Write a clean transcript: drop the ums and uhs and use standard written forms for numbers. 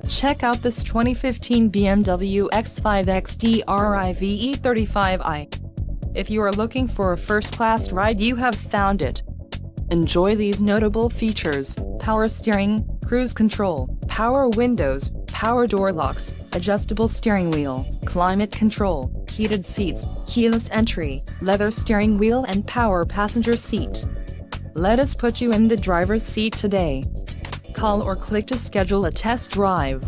Check out this 2015 BMW X5 XDRIVE35I. If you are looking for a first-class ride, you have found it. Enjoy these notable features: power steering, cruise control, power windows, power door locks, adjustable steering wheel, climate control, heated seats, keyless entry, leather steering wheel and power passenger seat. Let us put you in the driver's seat today. Call or click to schedule a test drive.